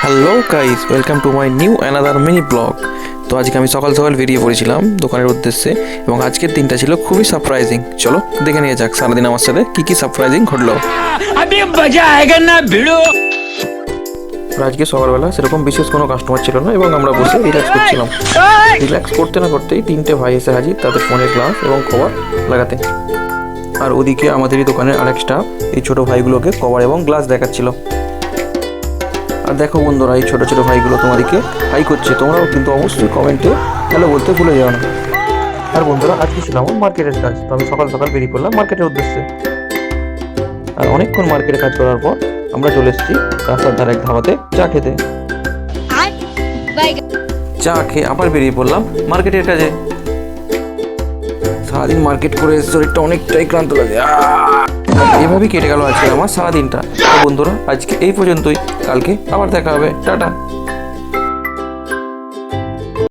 Hello guys, welcome to my new another mini blog. তো আজকে আমি সকাল সকাল বেরিয়ে পড়েছিলাম দোকানের উদ্দেশ্যে, এবং আজকের দিনটা ছিল খুবই সারপ্রাইজিং। চলো দেখে নিয়ে যাক সারাদিন আমার সাথে কি সারপ্রাইজিং ঘটলো। আজকে সকালবেলা সেরকম বিশেষ কোনো কাস্টমার ছিল না, এবং আমরা বসে রিল্যাক্স করছিলাম। রিল্যাক্স করতে না করতেই তিনটে ভাই এসে হাজির তাদের ফোনের গ্লাস এবং কভার লাগাতে। আর ওদিকে আমাদেরই দোকানের আরেক স্টাফ এই ছোটো ভাইগুলোকে কভার এবং গ্লাস দেখাচ্ছিল। আর দেখো বন্ধুরা, এই ছোটো ছোটো ভাইগুলো তোমাদেরকে হাই করছে। তোমরাও কিন্তু অবশ্যই কমেন্টে হ্যালো বলতে ভুলে যাও না। আর বন্ধুরা, আজকে ছিল আমার মার্কেটের কাজ, তো আমি সকাল সকাল বেরিয়ে পড়লাম মার্কেটের উদ্দেশ্যে। আর অনেকক্ষণ মার্কেটে কাজ করার পর আমরা চলে এসেছি রাস্তার ধারে এক ধাবাতে চা খেতে। চা খেয়ে আবার বেরিয়ে পড়লাম মার্কেটের কাজে। সারাদিন মার্কেট করে শরীরটা অনেকটাই ক্লান্ত লাগে। এভাবেই কেটে গেল আজকে আমার সারাদিনটা। তো বন্ধুরা, আজকে এই পর্যন্তই। কালকে আবার দেখা হবে। টাটা।